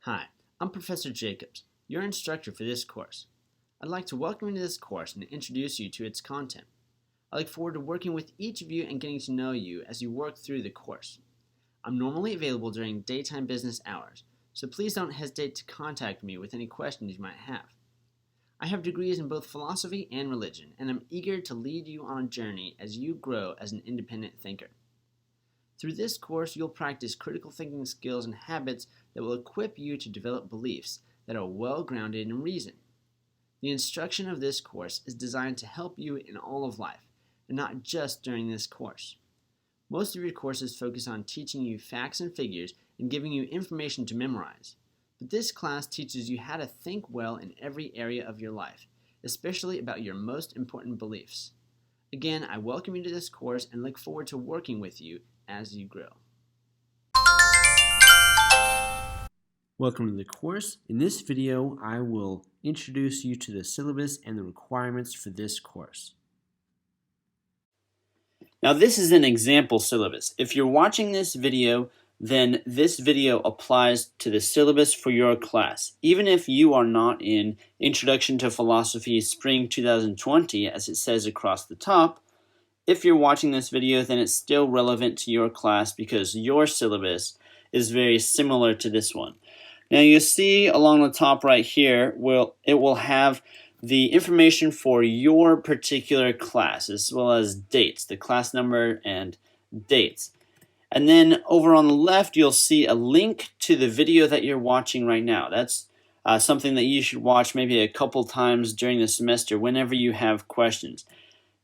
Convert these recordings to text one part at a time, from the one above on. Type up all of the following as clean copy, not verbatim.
Hi, I'm Professor Jacobs, your instructor for this course. I'd like to welcome you to this course and introduce you to its content. I look forward to working with each of you and getting to know you as you work through the course. I'm normally available during daytime business hours, so please don't hesitate to contact me with any questions you might have. I have degrees in both philosophy and religion, and I'm eager to lead you on a journey as you grow as an independent thinker. Through this course, you'll practice critical thinking skills and habits that will equip you to develop beliefs that are well-grounded in reason. The instruction of this course is designed to help you in all of life, and not just during this course. Most of your courses focus on teaching you facts and figures and giving you information to memorize. But this class teaches you how to think well in every area of your life, especially about your most important beliefs. Again, I welcome you to this course and look forward to working with you as you grow. Welcome to the course. In this video, I will introduce you to the syllabus and the requirements for this course. Now, this is an example syllabus. If you're watching this video, then this video applies to the syllabus for your class. Even if you are not in Introduction to Philosophy Spring 2020, as it says across the top, if you're watching this video, then it's still relevant to your class because your syllabus is very similar to this one. Now, you see along the top right here, it will have the information for your particular class, as well as dates, the class number and dates. And then over on the left, you'll see a link to the video that you're watching right now. That's something that you should watch maybe a couple times during the semester whenever you have questions.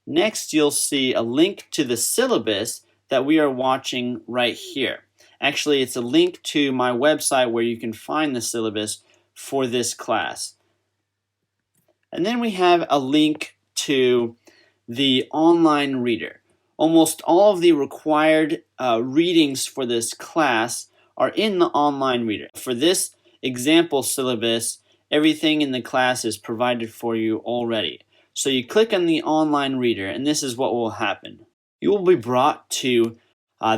Next, you'll see a link to the syllabus that we are watching right here. Actually, it's a link to my website where you can find the syllabus for this class. And then we have a link to the online reader. Almost all of the required readings for this class are in the online reader. For this example syllabus, everything in the class is provided for you already. So you click on the online reader, and this is what will happen. You will be brought to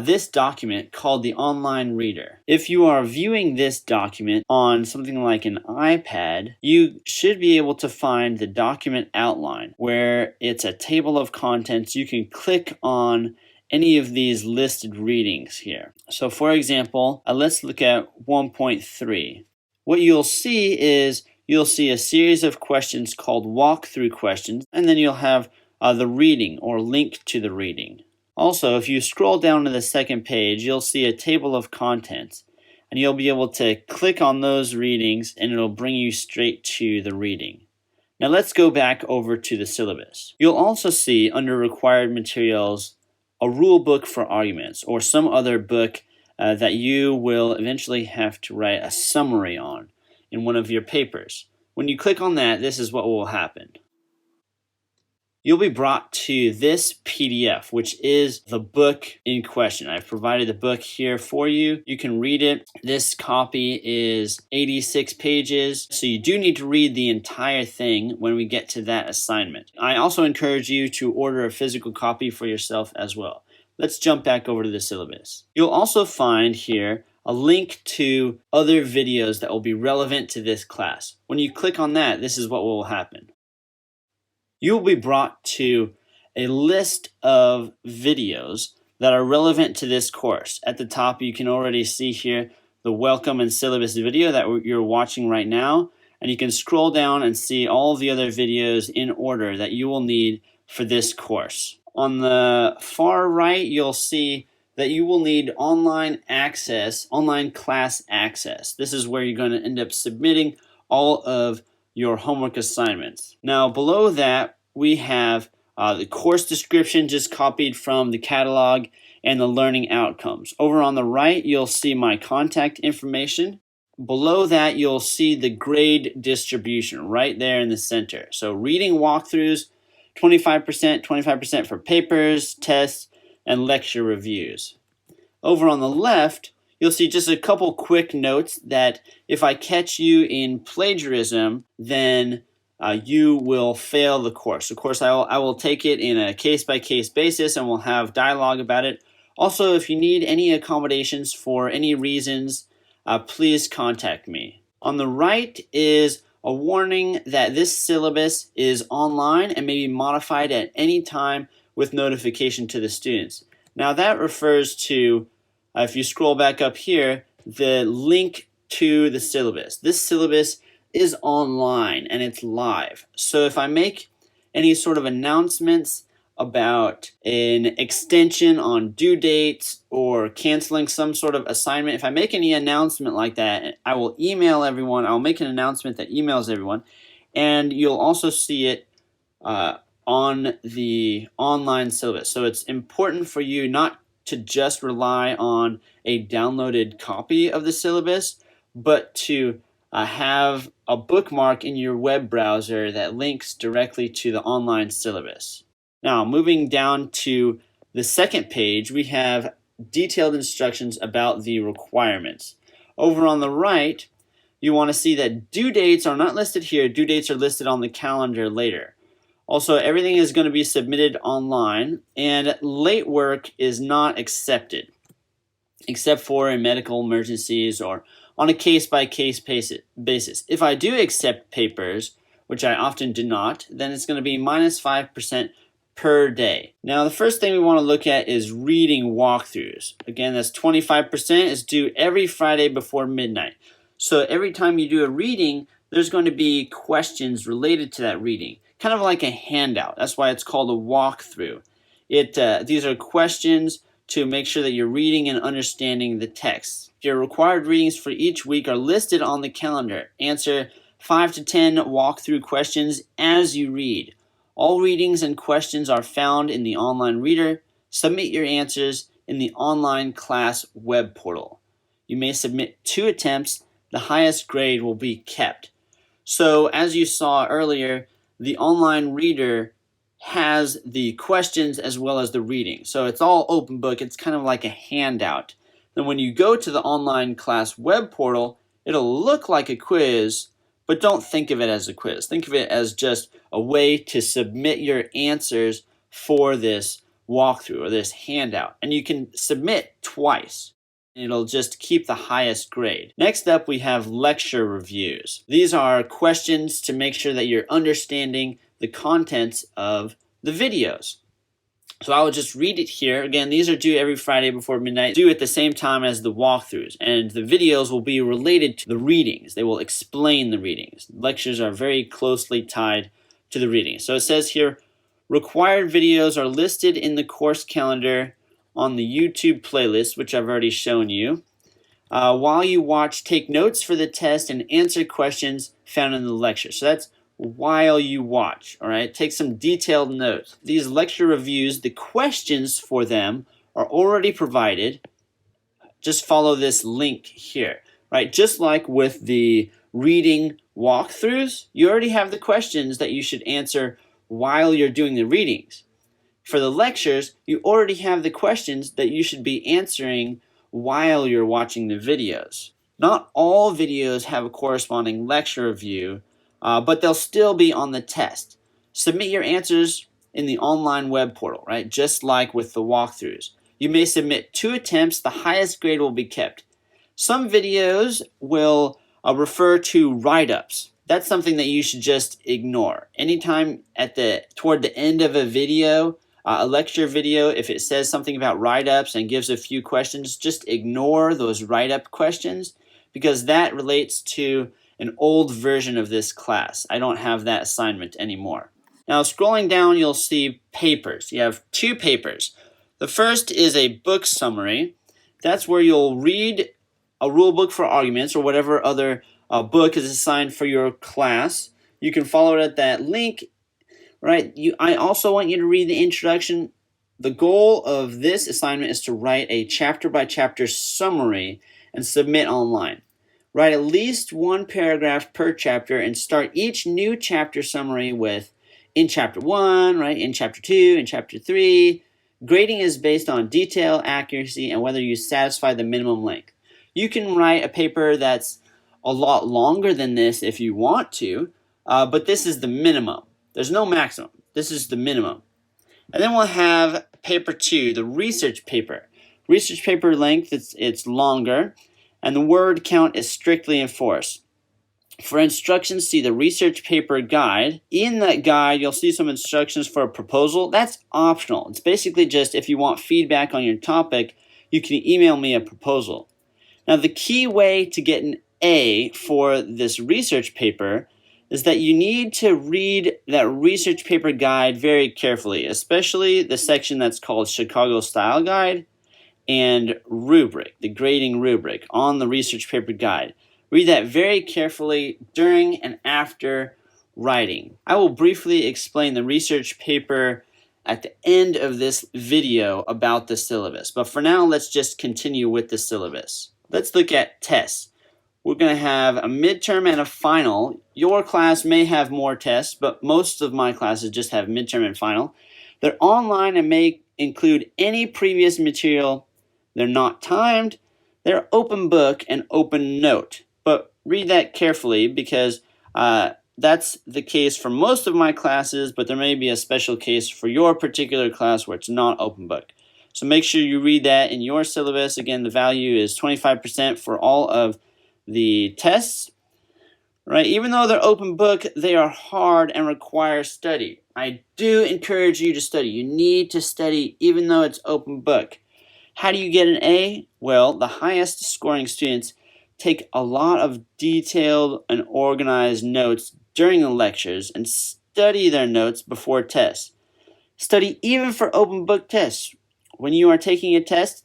this document called the online reader. If you are viewing this document on something like an iPad, you should be able to find the document outline where it's a table of contents. You can click on any of these listed readings here. So for example, let's look at 1.3. What you'll see is you'll see a series of questions called walkthrough questions, and then you'll have the reading or link to the reading. Also, if you scroll down to the second page, you'll see a table of contents, and you'll be able to click on those readings, and it'll bring you straight to the reading. Now let's go back over to the syllabus. You'll also see under required materials a rule book for arguments, or some other book that you will eventually have to write a summary on in one of your papers. When you click on that, this is what will happen. You'll be brought to this PDF, which is the book in question. I've provided the book here for you. You can read it. This copy is 86 pages, so you do need to read the entire thing when we get to that assignment. I also encourage you to order a physical copy for yourself as well. Let's jump back over to the syllabus. You'll also find here a link to other videos that will be relevant to this class. When you click on that, this is what will happen. You will be brought to a list of videos that are relevant to this course. At the top, you can already see here the welcome and syllabus video that you're watching right now, and you can scroll down and see all of the other videos in order that you will need for this course. On the far right, you'll see that you will need online class access. This is where you're going to end up submitting all of your homework assignments. Now below that we have the course description just copied from the catalog and the learning outcomes. Over on the right you'll see my contact information. Below that you'll see the grade distribution right there in the center. So reading walkthroughs 25% for papers, tests, and lecture reviews. Over on the left you'll see just a couple quick notes that if I catch you in plagiarism, then you will fail the course. Of course, I will take it in a case-by-case basis and we'll have dialogue about it. Also, if you need any accommodations for any reasons, please contact me. On the right is a warning that this syllabus is online and may be modified at any time with notification to the students. Now that refers to, if you scroll back up here, the link to the syllabus. This syllabus is online and it's live. So if I make any sort of announcements about an extension on due dates or canceling some sort of assignment, if I make any announcement like that, I will email everyone. I'll make an announcement that emails everyone, and you'll also see it on the online syllabus. So it's important for you not to just rely on a downloaded copy of the syllabus, but to have a bookmark in your web browser that links directly to the online syllabus. Now, moving down to the second page, we have detailed instructions about the requirements. Over on the right, you want to see that due dates are not listed here. Due dates are listed on the calendar later. Also, everything is going to be submitted online, and late work is not accepted, except for in medical emergencies or on a case-by-case basis. If I do accept papers, which I often do not, then it's going to be minus 5% per day. Now, the first thing we want to look at is reading walkthroughs. Again, that's 25%. It's due every Friday before midnight. So every time you do a reading, there's going to be questions related to that reading, kind of like a handout. That's why it's called a walkthrough. These are questions to make sure that you're reading and understanding the text. Your required readings for each week are listed on the calendar. Answer 5 to 10 walkthrough questions as you read. All readings and questions are found in the online reader. Submit your answers in the online class web portal. You may submit 2 attempts. The highest grade will be kept. So as you saw earlier, the online reader has the questions as well as the reading. So it's all open book. It's kind of like a handout. Then when you go to the online class web portal, it'll look like a quiz, but don't think of it as a quiz. Think of it as just a way to submit your answers for this walkthrough or this handout. And you can submit twice. It'll just keep the highest grade. Next up, we have lecture reviews. These are questions to make sure that you're understanding the contents of the videos. So I will just read it here. Again, these are due every Friday before midnight, due at the same time as the walkthroughs. And the videos will be related to the readings. They will explain the readings. Lectures are very closely tied to the readings. So it says here, required videos are listed in the course calendar on the YouTube playlist, which I've already shown you. While you watch, take notes for the test and answer questions found in the lecture. So that's while you watch, all right? Take some detailed notes. These lecture reviews, the questions for them are already provided. Just follow this link here, right? Just like with the reading walkthroughs, you already have the questions that you should answer while you're doing the readings. For the lectures, you already have the questions that you should be answering while you're watching the videos. Not all videos have a corresponding lecture review, but they'll still be on the test. Submit your answers in the online web portal, right? Just like with the walkthroughs. You may submit 2 attempts. The highest grade will be kept. Some videos will refer to write-ups. That's something that you should just ignore. Anytime toward the end of a video, a lecture video, if it says something about write-ups and gives a few questions, just ignore those write-up questions because that relates to an old version of this class. I don't have that assignment anymore. Now, scrolling down, you'll see papers. You have 2 papers. The first is a book summary. That's where you'll read a rule book for arguments or whatever other book is assigned for your class. You can follow it at that link, right? I also want you to read the introduction. The goal of this assignment is to write a chapter-by-chapter summary and submit online. Write at least 1 paragraph per chapter and start each new chapter summary with in chapter 1, right? In chapter 2, in chapter 3. Grading is based on detail, accuracy, and whether you satisfy the minimum length. You can write a paper that's a lot longer than this if you want to, but this is the minimum. There's no maximum. This is the minimum. And then we'll have paper 2, the research paper. Research paper length, it's longer, and the word count is strictly enforced. For instructions, see the research paper guide. In that guide, you'll see some instructions for a proposal. That's optional. It's basically just if you want feedback on your topic, you can email me a proposal. Now, the key way to get an A for this research paper is that you need to read that research paper guide very carefully, especially the section that's called Chicago Style Guide and Rubric, the grading rubric on the research paper guide. Read that very carefully during and after writing. I will briefly explain the research paper at the end of this video about the syllabus. But for now, let's just continue with the syllabus. Let's look at tests. We're going to have a midterm and a final. Your class may have more tests, but most of my classes just have midterm and final. They're online and may include any previous material. They're not timed. They're open book and open note. But read that carefully because that's the case for most of my classes, but there may be a special case for your particular class where it's not open book. So make sure you read that in your syllabus. Again, the value is 25% for all of the tests. Right? Even though they're open book, they are hard and require study. I do encourage you to study. You need to study even though it's open book. How do you get an A? Well, the highest scoring students take a lot of detailed and organized notes during the lectures and study their notes before tests. Study even for open book tests. When you are taking a test,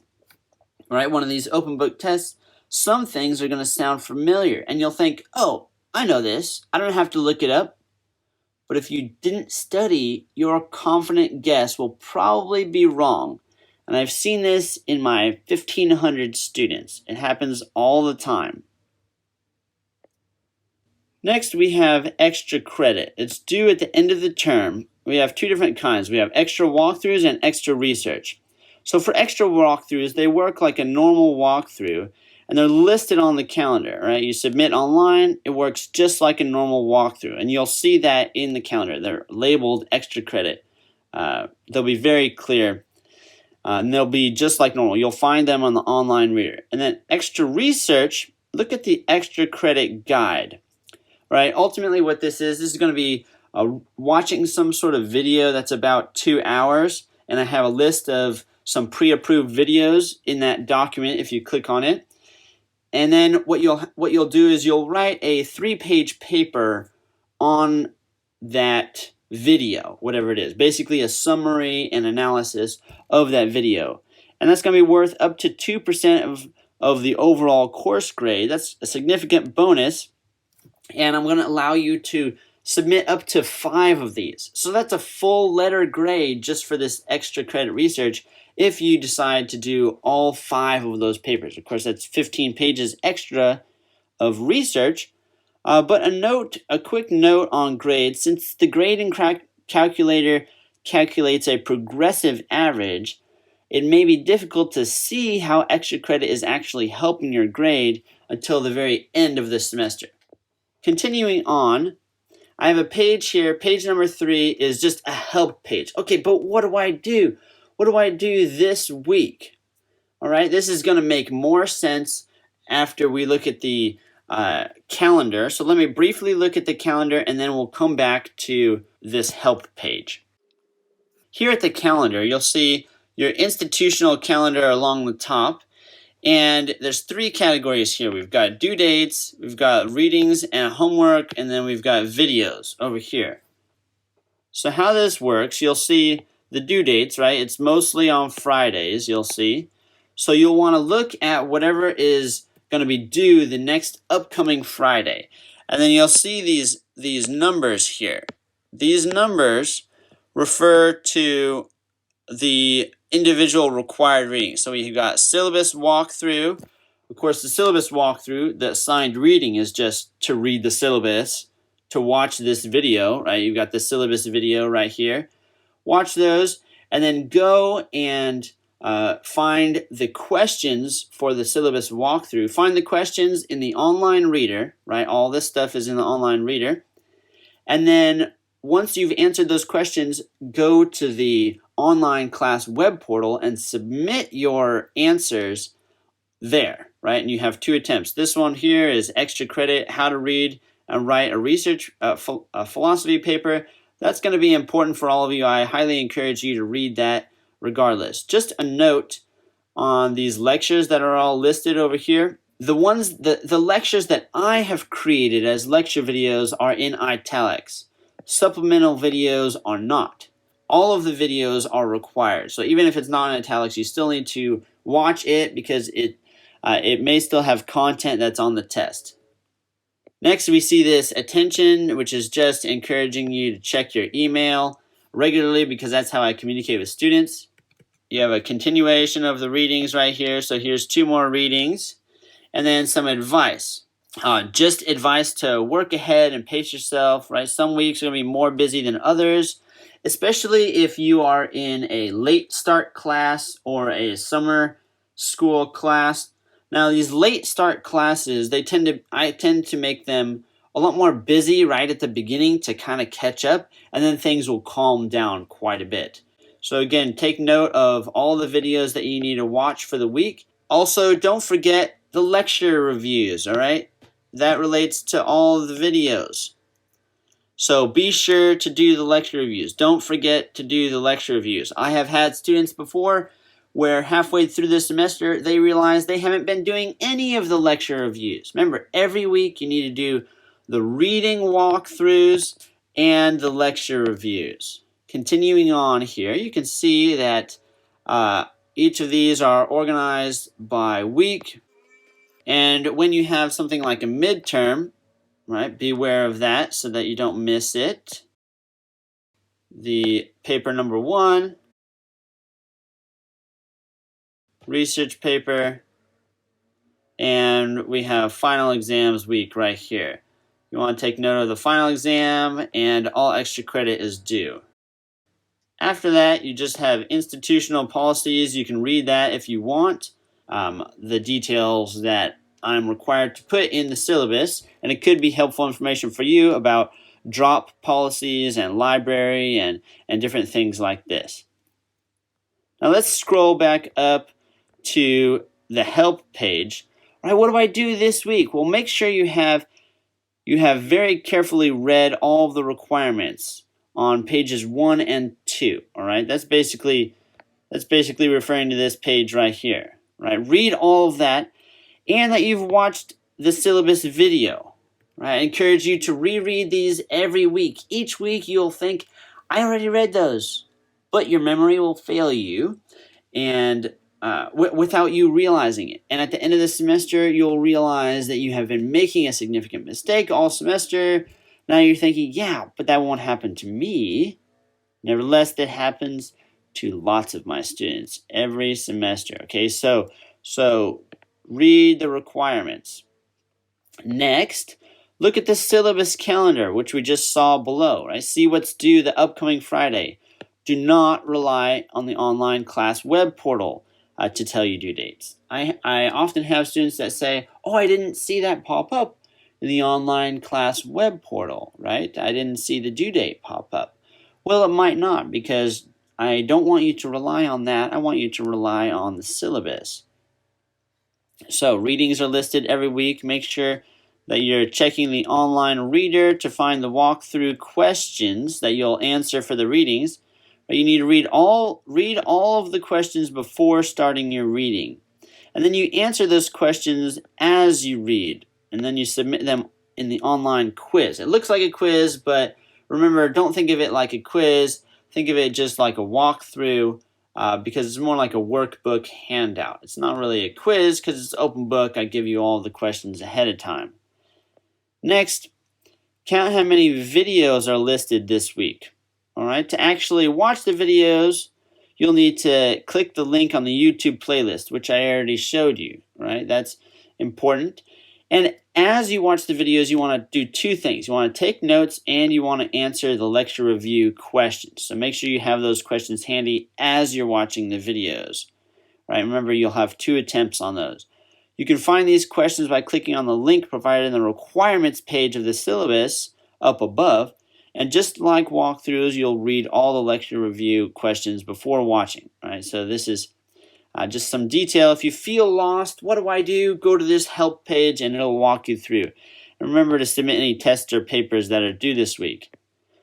right, one of these open book tests, some things are going to sound familiar and you'll think, oh, I know this. I don't have to look it up. But if you didn't study, your confident guess will probably be wrong. And I've seen this in my 1,500 students. It happens all the time. Next, we have extra credit. It's due at the end of the term. We have two different kinds. We have extra walkthroughs and extra research. So for extra walkthroughs, they work like a normal walkthrough, and they're listed on the calendar, right? You submit online, it works just like a normal walkthrough, and you'll see that in the calendar. They're labeled extra credit. They'll be very clear. And they'll be just like normal. You'll find them on the online reader. And then extra research, look at the extra credit guide, right? Ultimately what this is going to be watching some sort of video that's about 2 hours. And I have a list of some pre-approved videos in that document if you click on it. And then what you'll do is you'll write a 3-page paper on that video, whatever it is, basically a summary and analysis of that video. And that's going to be worth up to 2% of the overall course grade. That's a significant bonus. And I'm going to allow you to submit up to 5 of these. So that's a full letter grade just for this extra credit research if you decide to do all 5 of those papers. Of course, that's 15 pages extra of research. But a quick note on grades, since the grading calculator calculates a progressive average, it may be difficult to see how extra credit is actually helping your grade until the very end of the semester. Continuing on, I have a page here. Page number 3 is just a help page. Okay, but what do I do? What do I do this week? All right, this is going to make more sense after we look at the calendar. So let me briefly look at the calendar and then we'll come back to this help page. Here at the calendar, you'll see your institutional calendar along the top. And there's 3 categories here. We've got due dates, we've got readings and homework, and then we've got videos over here. So how this works, you'll see the due dates, right? It's mostly on Fridays, you'll see. So you'll want to look at whatever is going to be due the next upcoming Friday. And then you'll see these numbers here. These numbers refer to the individual required reading. So you've got syllabus walkthrough. Of course, the syllabus walkthrough, the assigned reading is just to read the syllabus, to watch this video, right? You've got the syllabus video right here. Watch those, and then go and find the questions for the syllabus walkthrough. Find the questions in the online reader, right? All this stuff is in the online reader. And then once you've answered those questions, go to the online class web portal and submit your answers there, right? And you have 2 attempts. This one here is extra credit, how to read and write a research philosophy paper. That's going to be important for all of you. I highly encourage you to read that regardless. Just a note on these lectures that are all listed over here. The lectures that I have created as lecture videos are in italics. Supplemental videos are not. All of the videos are required. So even if it's not in italics, you still need to watch it because it may still have content that's on the test. Next, we see this attention, which is just encouraging you to check your email regularly because that's how I communicate with students. You have a continuation of the readings right here. So here's 2 more readings. And then some advice. Just advice to work ahead and pace yourself, right? Some weeks are going to be more busy than others, especially if you are in a late start class or a summer school class. Now, these late start classes, I tend to make them a lot more busy right at the beginning to kind of catch up, and then things will calm down quite a bit. So again, take note of all the videos that you need to watch for the week. Also, don't forget the lecture reviews, all right? That relates to all of the videos. So be sure to do the lecture reviews. Don't forget to do the lecture reviews. I have had students before where halfway through the semester, they realize they haven't been doing any of the lecture reviews. Remember, every week you need to do the reading walkthroughs and the lecture reviews. Continuing on here, you can see that each of these are organized by week. And when you have something like a midterm, right, be aware of that so that you don't miss it. The paper number 1, research paper, and we have final exams week right here. You want to take note of the final exam, and all extra credit is due. After that, you just have institutional policies. You can read that if you want. The details that I'm required to put in the syllabus, and it could be helpful information for you about drop policies and library and different things like this. Now let's scroll back up to the help page. All right, what do I do this week? Well, make sure you have very carefully read all of the requirements on pages 1 and 2. All right, that's basically referring to this page right here. Right, read all of that, and that you've watched the syllabus video. Right, I encourage you to reread these every week. Each week you'll think, I already read those, but your memory will fail you, and without you realizing it. And at the end of the semester, you'll realize that you have been making a significant mistake all semester. Now you're thinking, yeah, but that won't happen to me. Nevertheless, that happens to lots of my students every semester. Okay, so read the requirements. Next, look at the syllabus calendar, which we just saw below. Right? See what's due the upcoming Friday. Do not rely on the online class web portal to tell you due dates. I often have students that say, oh, I didn't see that pop up in the online class web portal, right? I didn't see the due date pop up. Well, it might not, because I don't want you to rely on that. I want you to rely on the syllabus. So readings are listed every week. Make sure that you're checking the online reader to find the walkthrough questions that you'll answer for the readings. But you need to read all of the questions before starting your reading. And then you answer those questions as you read. And then you submit them in the online quiz. It looks like a quiz, but remember, don't think of it like a quiz. Think of it just like a walkthrough, because it's more like a workbook handout. It's not really a quiz because it's open book. I give you all the questions ahead of time. Next, count how many videos are listed this week. All right, to actually watch the videos, you'll need to click the link on the YouTube playlist, which I already showed you. Right, that's important. And as you watch the videos, you want to do 2 things. You want to take notes, and you want to answer the lecture review questions. So make sure you have those questions handy as you're watching the videos. Right? Remember, you'll have 2 attempts on those. You can find these questions by clicking on the link provided in the requirements page of the syllabus up above. And just like walkthroughs, you'll read all the lecture review questions before watching. Right? So this is just some detail. If you feel lost, what do? Go to this help page and it'll walk you through. And remember to submit any tests or papers that are due this week.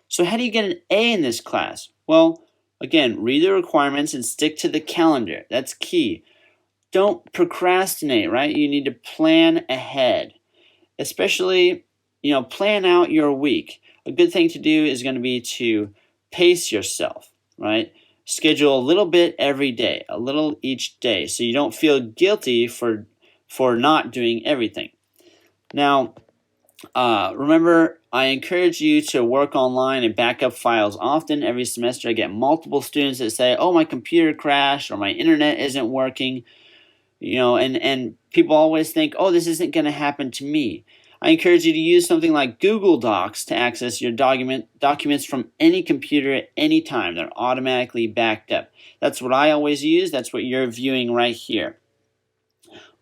So how do you get an A in this class? Well, again, read the requirements and stick to the calendar. That's key. Don't procrastinate, right? You need to plan ahead. Especially, plan out your week. A good thing to do is going to be to pace yourself, right? Schedule a little bit every day, a little each day, so you don't feel guilty for not doing everything. Now, remember, I encourage you to work online and back up files often. Every semester I get multiple students that say, oh, my computer crashed or my internet isn't working, and people always think, oh, this isn't going to happen to me. I encourage you to use something like Google Docs to access your documents from any computer at any time. They're automatically backed up. That's what I always use. That's what you're viewing right here.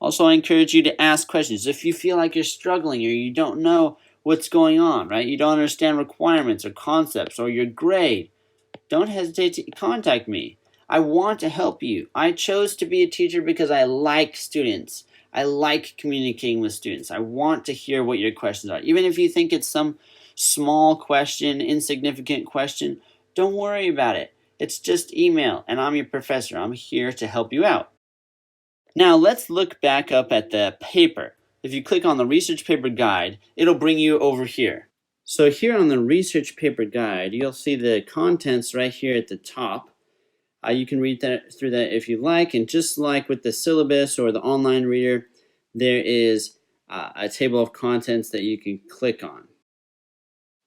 Also, I encourage you to ask questions. If you feel like you're struggling or you don't know what's going on, right? You don't understand requirements or concepts or your grade, don't hesitate to contact me. I want to help you. I chose to be a teacher because I like students. I like communicating with students. I want to hear what your questions are. Even if you think it's some small question, insignificant question, don't worry about it. It's just email, and I'm your professor. I'm here to help you out. Now, let's look back up at the paper. If you click on the research paper guide, it'll bring you over here. So here on the research paper guide, you'll see the contents right here at the top. You can read through that if you like, and just like with the syllabus or the online reader, there is a table of contents that you can click on.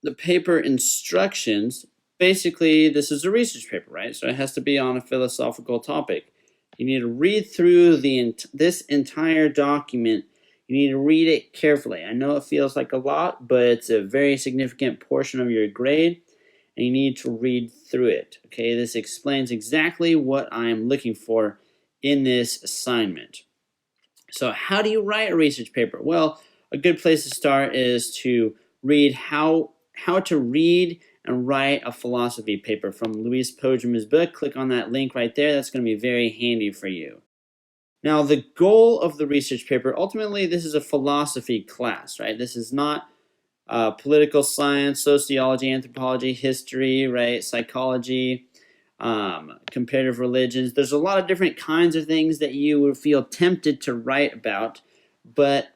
The paper instructions, basically this is a research paper, right? So it has to be on a philosophical topic. You need to read through this entire document. You need to read it carefully. I know it feels like a lot, but it's a very significant portion of your grade, and you need to read through it. Okay, this explains exactly what I'm looking for in this assignment. So how do you write a research paper? Well, a good place to start is to read how to read and write a philosophy paper from Luis Pojam's book. Click on that link right there. That's going to be very handy for you. Now, the goal of the research paper, ultimately, this is a philosophy class, right? This is not political science, sociology, anthropology, history, right? Psychology, comparative religions. There's a lot of different kinds of things that you would feel tempted to write about, but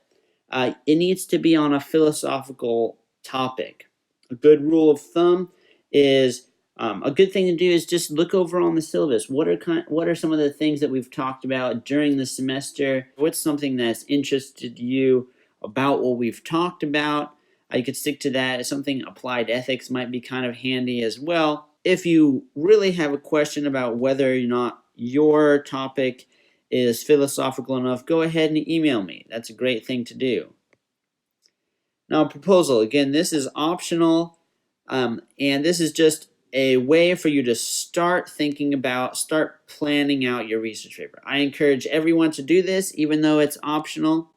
it needs to be on a philosophical topic. A good rule of thumb is a good thing to do is just look over on the syllabus. What are some of the things that we've talked about during the semester? What's something that's interested you about what we've talked about? You could stick to that. Something applied ethics might be kind of handy as well. If you really have a question about whether or not your topic is philosophical enough, go ahead and email me. That's a great thing to do. Now, a proposal. Again, this is optional, and this is just a way for you to start planning out your research paper. I encourage everyone to do this, even though it's optional.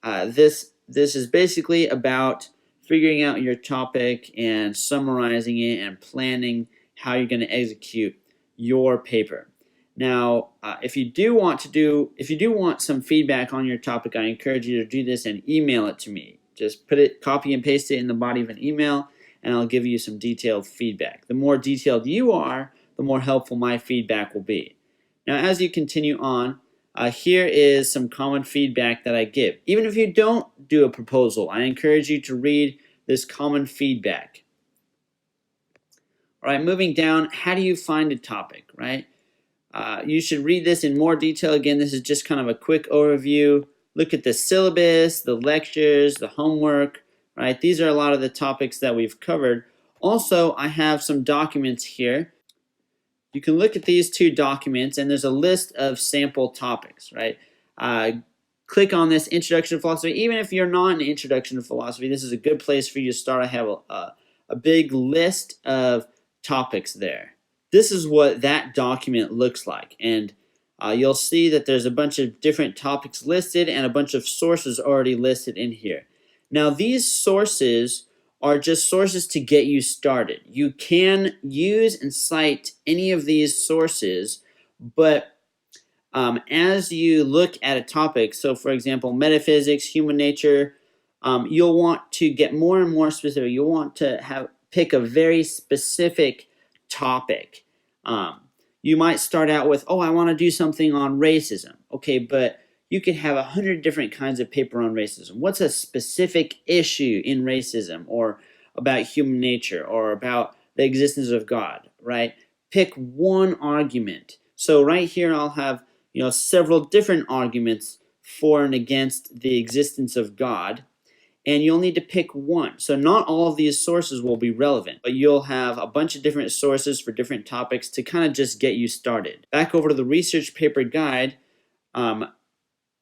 This is basically about figuring out your topic and summarizing it and planning how you're going to execute your paper. Now, if you do want some feedback on your topic, I encourage you to do this and email it to me. Just copy and paste it in the body of an email, and I'll give you some detailed feedback. The more detailed you are, the more helpful my feedback will be. Now, as you continue on, here is some common feedback that I give. Even if you don't do a proposal, I encourage you to read this common feedback. All right, moving down, how do you find a topic, right? You should read this in more detail. Again, this is just kind of a quick overview. Look at the syllabus, the lectures, the homework, right? These are a lot of the topics that we've covered. Also, I have some documents here. You can look at these two documents, and there's a list of sample topics, right? Click on this Introduction to Philosophy. Even if you're not an Introduction to Philosophy, this is a good place for you to start. I have a big list of topics there. This is what that document looks like, and you'll see that there's a bunch of different topics listed and a bunch of sources already listed in here. Now, these sources are just sources to get you started. You can use and cite any of these sources, but as you look at a topic, so for example, metaphysics, human nature, you'll want to get more and more specific. You'll want to pick a very specific topic. You might start out with, oh, I want to do something on racism. Okay, but you could have 100 different kinds of paper on racism. What's a specific issue in racism, or about human nature, or about the existence of God, right? Pick one argument. So right here I'll have several different arguments for and against the existence of God, and you'll need to pick one. So not all of these sources will be relevant, but you'll have a bunch of different sources for different topics to kind of just get you started. Back over to the research paper guide,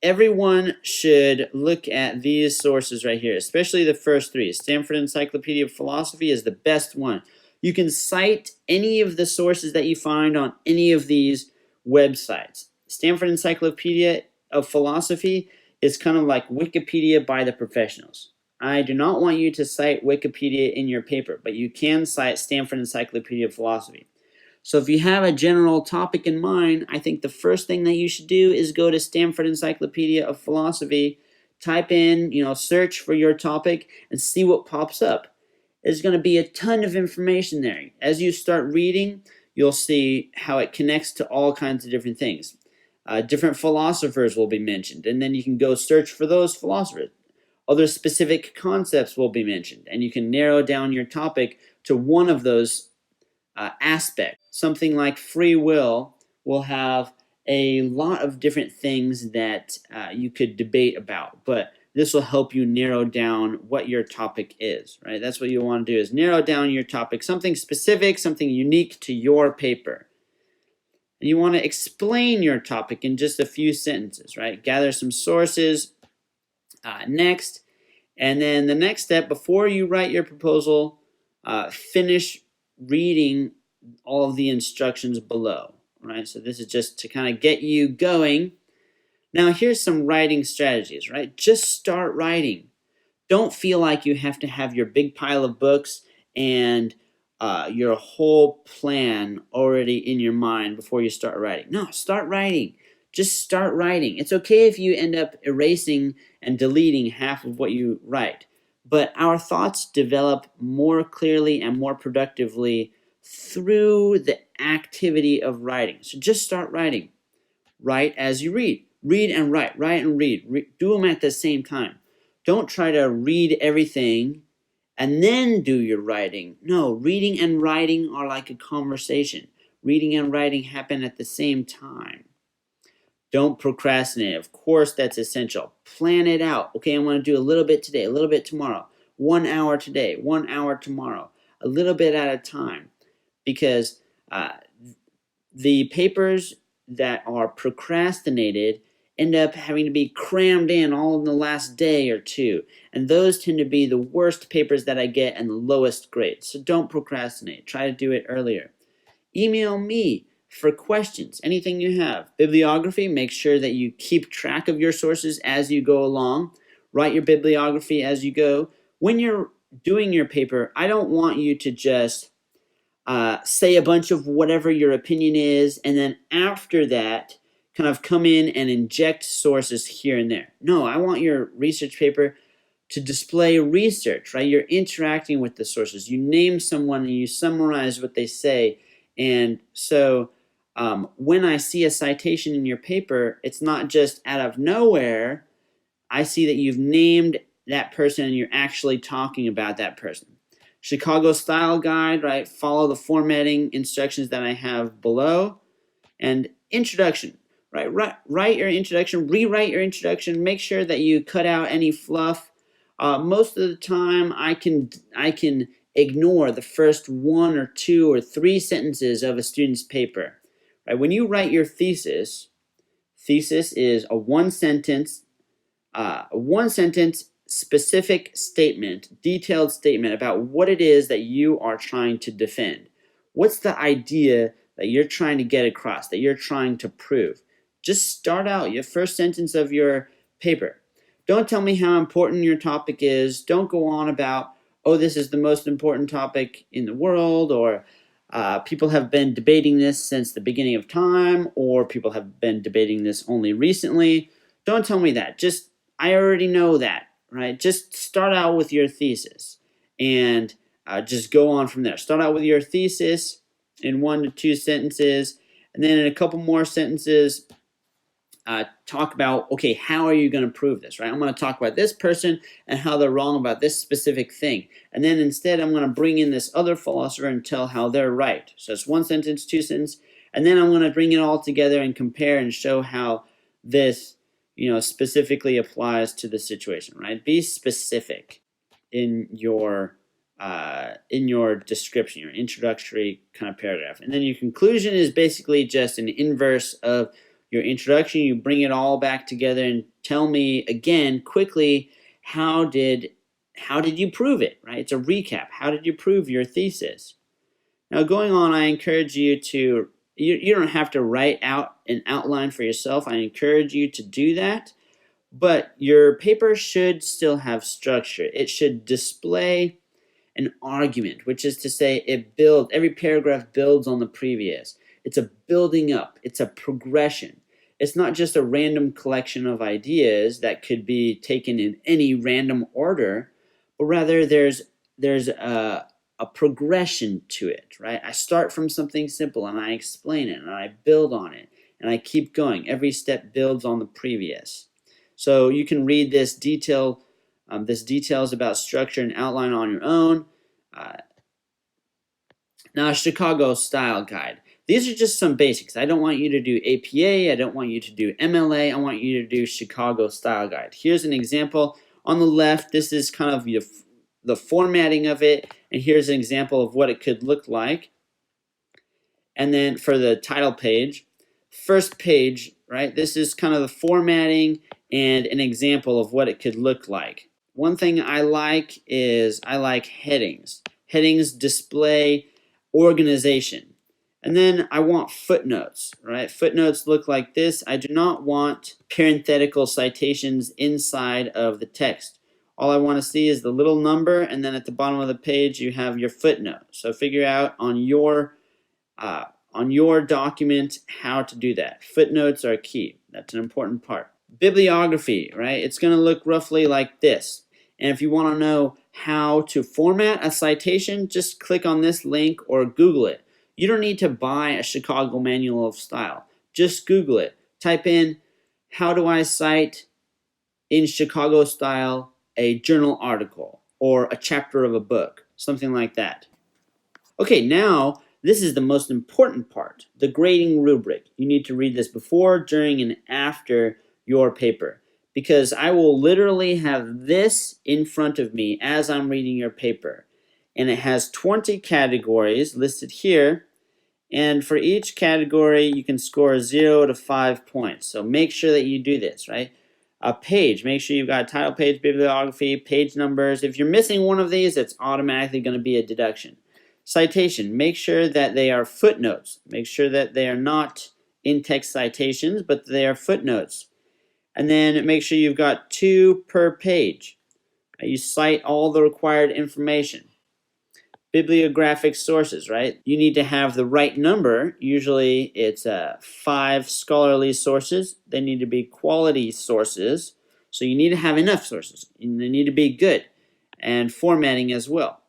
everyone should look at these sources right here, especially the first three. Stanford Encyclopedia of Philosophy is the best one. You can cite any of the sources that you find on any of these websites. Stanford Encyclopedia of Philosophy is kind of like Wikipedia by the professionals. I do not want you to cite Wikipedia in your paper, but you can cite Stanford Encyclopedia of Philosophy. So if you have a general topic in mind, I think the first thing that you should do is go to Stanford Encyclopedia of Philosophy, type in, search for your topic, and see what pops up. There's going to be a ton of information there. As you start reading, you'll see how it connects to all kinds of different things. Different philosophers will be mentioned, and then you can go search for those philosophers. Other specific concepts will be mentioned, and you can narrow down your topic to one of those aspects. Something like free will have a lot of different things that you could debate about, but this will help you narrow down what your topic is, right? That's what you want to do, is narrow down your topic, something specific, something unique to your paper. And you want to explain your topic in just a few sentences, right? Gather some sources next. And then the next step, before you write your proposal, finish reading all of the instructions below, right? So this is just to kind of get you going. Now here's some writing strategies, right? Just start writing. Don't feel like you have to have your big pile of books and your whole plan already in your mind before you start writing. No, start writing. Just start writing. It's okay if you end up erasing and deleting half of what you write, but our thoughts develop more clearly and more productively through the activity of writing. So just start writing. Write as you read. Read and write. Write and read. Do them at the same time. Don't try to read everything and then do your writing. No, reading and writing are like a conversation. Reading and writing happen at the same time. Don't procrastinate. Of course, that's essential. Plan it out. Okay, I want to do a little bit today, a little bit tomorrow. 1 hour today, 1 hour tomorrow. A little bit at a time. Because the papers that are procrastinated end up having to be crammed in all in the last day or two. And those tend to be the worst papers that I get and the lowest grades. So don't procrastinate. Try to do it earlier. Email me for questions, anything you have. Bibliography, make sure that you keep track of your sources as you go along. Write your bibliography as you go. When you're doing your paper, I don't want you to just say a bunch of whatever your opinion is, and then after that, kind of come in and inject sources here and there. No, I want your research paper to display research, right? You're interacting with the sources. You name someone and you summarize what they say. And so when I see a citation in your paper, it's not just out of nowhere. I see that you've named that person and you're actually talking about that person. Chicago Style Guide, right? Follow the formatting instructions that I have below. And introduction, right? Write your introduction, rewrite your introduction. Make sure that you cut out any fluff. Most of the time, I can ignore the first 1 or 2 or 3 sentences of a student's paper. Right? When you write your thesis is a one sentence specific statement, detailed statement about what it is that you are trying to defend. What's the idea that you're trying to get across, that you're trying to prove? Just start out your first sentence of your paper. Don't tell me how important your topic is. Don't go on about, oh, this is the most important topic in the world, or people have been debating this since the beginning of time, or people have been debating this only recently. Don't tell me that. Just, I already know that, right? Just start out with your thesis and just go on from there. Start out with your thesis in 1 to 2 sentences, and then in a couple more sentences, talk about, okay, how are you going to prove this, right? I'm going to talk about this person and how they're wrong about this specific thing. And then instead, I'm going to bring in this other philosopher and tell how they're right. So it's 1 sentence, 2 sentences, and then I'm going to bring it all together and compare and show how this, specifically applies to the situation, right? Be specific in your description, your introductory kind of paragraph. And then your conclusion is basically just an inverse of your introduction. You bring it all back together and tell me again quickly, how did you prove it, right? It's a recap. How did you prove your thesis? Now, going on, I encourage you to, you don't have to write out an outline for yourself. I encourage you to do that, but your paper should still have structure. It should display an argument, which is to say every paragraph builds on the previous. It's a building up. It's a progression. It's not just a random collection of ideas that could be taken in any random order, but rather there's a progression to it, right? I start from something simple and I explain it and I build on it and I keep going. Every step builds on the previous. So you can read this details about structure and outline on your own. Now, a Chicago style guide. These are just some basics. I don't want you to do APA. I don't want you to do MLA. I want you to do Chicago style guide. Here's an example. On the left, this is kind of the formatting of it. And here's an example of what it could look like. And then for the title page, first page, right? This is kind of the formatting and an example of what it could look like. One thing I like is headings. Headings display organization. And then I want footnotes, right? Footnotes look like this. I do not want parenthetical citations inside of the text. All I want to see is the little number, and then at the bottom of the page you have your footnote. So figure out on your document how to do that. Footnotes are key. That's an important part. Bibliography, right? It's going to look roughly like this. And if you want to know how to format a citation, just click on this link or Google it. You don't need to buy a Chicago Manual of Style. Just Google it. Type in, how do I cite in Chicago style a journal article or a chapter of a book, something like that. Okay, now this is the most important part, the grading rubric. You need to read this before, during, and after your paper, because I will literally have this in front of me as I'm reading your paper. And it has 20 categories listed here. And for each category, you can score 0 to 5 points. So make sure that you do this, right? A page, make sure you've got title page, bibliography, page numbers. If you're missing one of these, it's automatically going to be a deduction. Citation, make sure that they are footnotes. Make sure that they are not in-text citations, but they are footnotes. And then make sure you've got 2 per page. You cite all the required information. Bibliographic sources, right? You need to have the right number. Usually it's 5 scholarly sources. They need to be quality sources. So you need to have enough sources. And they need to be good. And formatting as well.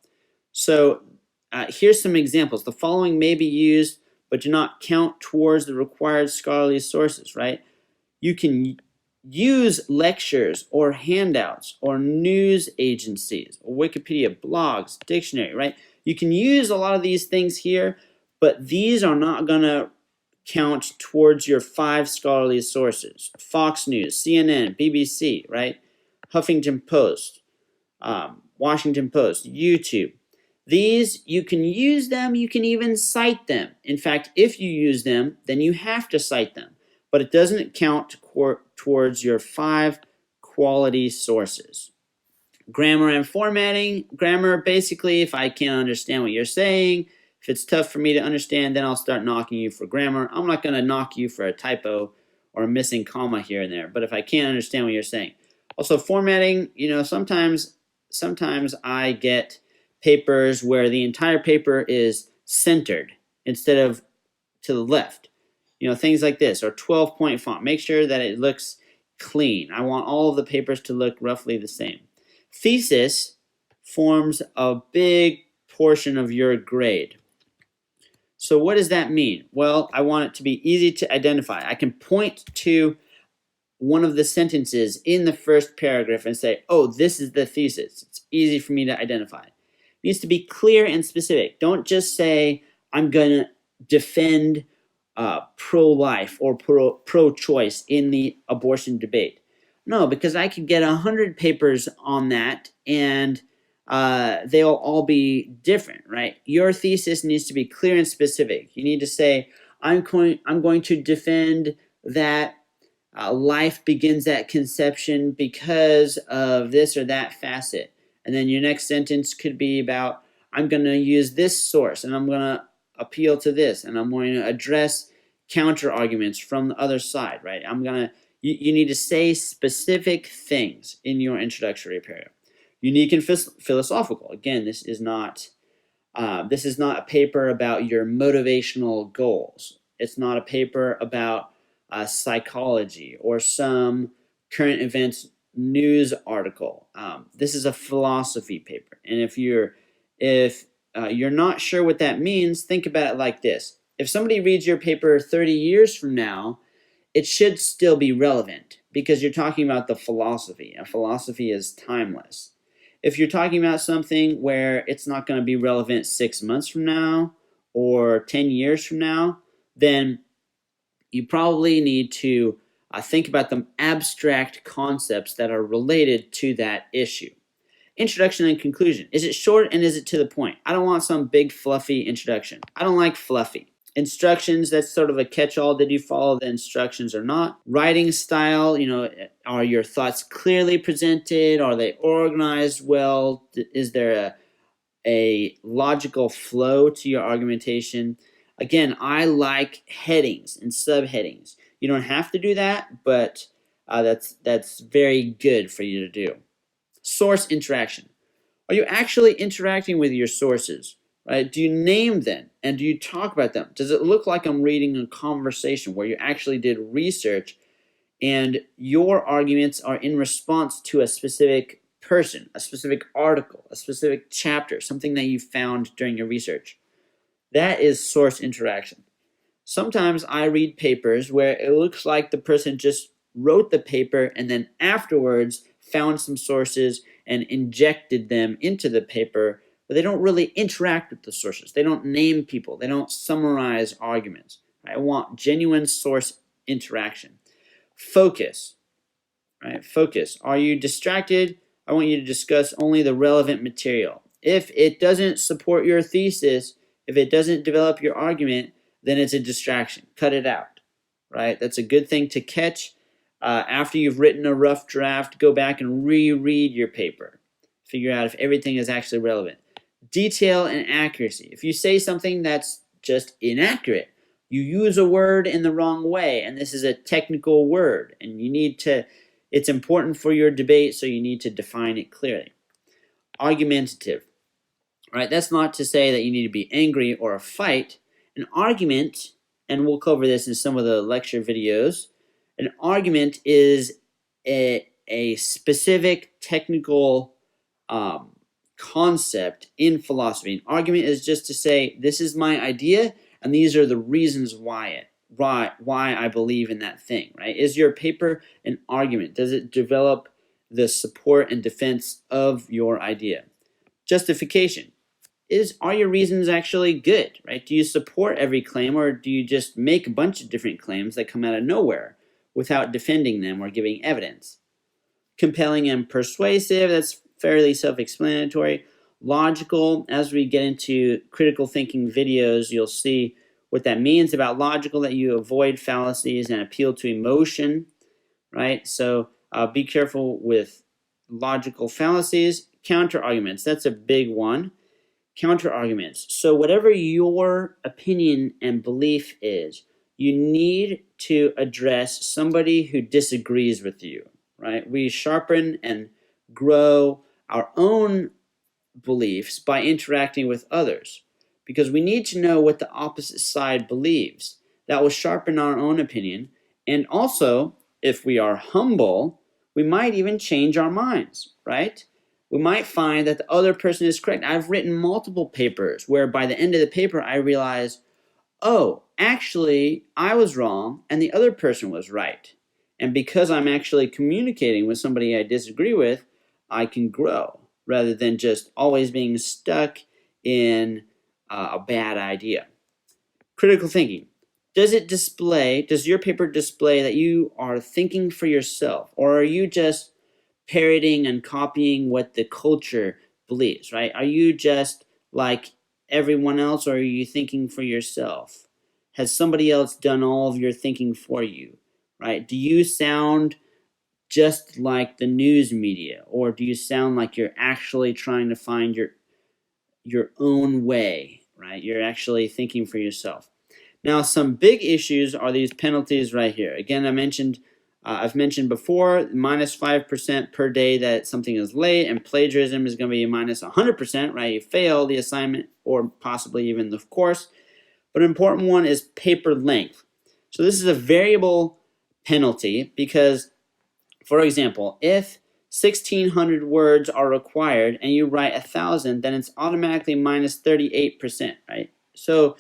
So here's some examples. The following may be used, but do not count towards the required scholarly sources, right? You can use lectures or handouts or news agencies or Wikipedia, blogs, dictionary, right? You can use a lot of these things here, but these are not going to count towards your 5 scholarly sources. Fox News, CNN, BBC, right? Huffington Post, Washington Post, YouTube. These, you can use them, you can even cite them. In fact, if you use them, then you have to cite them. But it doesn't count towards your 5 quality sources. Grammar and formatting. Grammar, basically, if I can't understand what you're saying, if it's tough for me to understand, then I'll start knocking you for grammar. I'm not going to knock you for a typo or a missing comma here and there, but if I can't understand what you're saying. Also, formatting, sometimes I get papers where the entire paper is centered instead of to the left. Things like this, or 12-point font. Make sure that it looks clean. I want all of the papers to look roughly the same. Thesis forms a big portion of your grade. So what does that mean? Well, I want it to be easy to identify. I can point to one of the sentences in the first paragraph and say, oh, this is the thesis. It's easy for me to identify. It needs to be clear and specific. Don't just say, I'm going to defend pro-life or pro-choice in the abortion debate. No, because I could get 100 papers on that and they'll all be different, right? Your thesis needs to be clear and specific. You need to say, I'm going to defend that life begins at conception because of this or that facet. And then your next sentence could be about, I'm going to use this source and I'm going to appeal to this and I'm going to address counter arguments from the other side, right? You need to say specific things in your introductory paragraph. Unique and philosophical. Again, this is not a paper about your motivational goals. It's not a paper about psychology or some current events news article. This is a philosophy paper, and if you're not sure what that means, think about it like this. If somebody reads your paper 30 years from now, it should still be relevant because you're talking about the philosophy, and philosophy is timeless. If you're talking about something where it's not going to be relevant 6 months from now or 10 years from now, then you probably need to think about the abstract concepts that are related to that issue. Introduction and conclusion. Is it short and is it to the point? I don't want some big fluffy introduction. I don't like fluffy. Instructions, that's sort of a catch-all. Did you follow the instructions or not? Writing style, are your thoughts clearly presented? Are they organized well? Is there a logical flow to your argumentation? Again, I like headings and subheadings. You don't have to do that, but that's very good for you to do. Source interaction. Are you actually interacting with your sources? Right? Do you name them and do you talk about them? Does it look like I'm reading a conversation where you actually did research and your arguments are in response to a specific person, a specific article, a specific chapter, something that you found during your research? That is source interaction. Sometimes I read papers where it looks like the person just wrote the paper and then afterwards found some sources and injected them into the paper, but they don't really interact with the sources. They don't name people. They don't summarize arguments. I want genuine source interaction. Focus. Right? Focus. Are you distracted? I want you to discuss only the relevant material. If it doesn't support your thesis, if it doesn't develop your argument, then it's a distraction. Cut it out. Right? That's a good thing to catch. After you've written a rough draft, go back and reread your paper. Figure out if everything is actually relevant. Detail and accuracy. If you say something that's just inaccurate, you use a word in the wrong way, and this is a technical word, and it's important for your debate, so you need to define it clearly. Argumentative. Right? That's not to say that you need to be angry or a fight. An argument, and we'll cover this in some of the lecture videos, an argument is a specific technical concept in philosophy. An argument is just to say, this is my idea, and these are the reasons why I believe in that thing, right? Is your paper an argument? Does it develop the support and defense of your idea? Justification. Are your reasons actually good, right? Do you support every claim, or do you just make a bunch of different claims that come out of nowhere without defending them or giving evidence? Compelling and persuasive, that's fairly self-explanatory. Logical, as we get into critical thinking videos, you'll see what that means about logical, that you avoid fallacies and appeal to emotion, right? So be careful with logical fallacies. Counter arguments, that's a big one. Counter arguments. So whatever your opinion and belief is, you need to address somebody who disagrees with you, right? We sharpen and grow our own beliefs by interacting with others, because we need to know what the opposite side believes. That will sharpen our own opinion, and also, if we are humble, we might even change our minds, right? We might find that the other person is correct. I've written multiple papers where by the end of the paper I realize, oh, actually I was wrong and the other person was right. And because I'm actually communicating with somebody I disagree with, I can grow rather than just always being stuck in a bad idea. Critical thinking. Does your paper display that you are thinking for yourself, or are you just parroting and copying what the culture believes, right? Are you just like everyone else, or are you thinking for yourself? Has somebody else done all of your thinking for you, right? Do you sound just like the news media, or do you sound like you're actually trying to find your own way, right? You're actually thinking for yourself. Now, some big issues are these penalties right here. Again, I've mentioned before, minus 5% per day that something is late, and plagiarism is going to be minus 100%, right? You fail the assignment or possibly even the course. But an important one is paper length. So this is a variable penalty because, for example, if 1,600 words are required and you write 1,000, then it's automatically minus 38%, right? So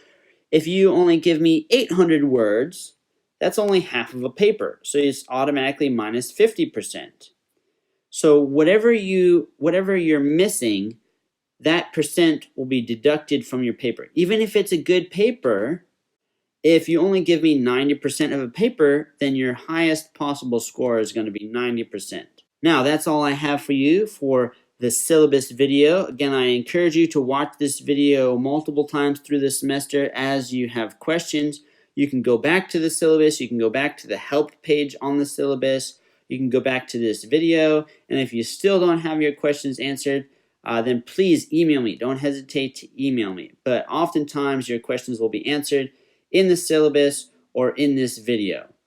if you only give me 800 words, that's only half of a paper. So it's automatically minus 50%. So whatever you're missing, that percent will be deducted from your paper. Even if it's a good paper, if you only give me 90% of a paper, then your highest possible score is going to be 90%. Now, that's all I have for you for the syllabus video. Again, I encourage you to watch this video multiple times through the semester. As you have questions, you can go back to the syllabus, you can go back to the help page on the syllabus, you can go back to this video, and if you still don't have your questions answered, then please email me. Don't hesitate to email me. But oftentimes your questions will be answered in the syllabus or in this video.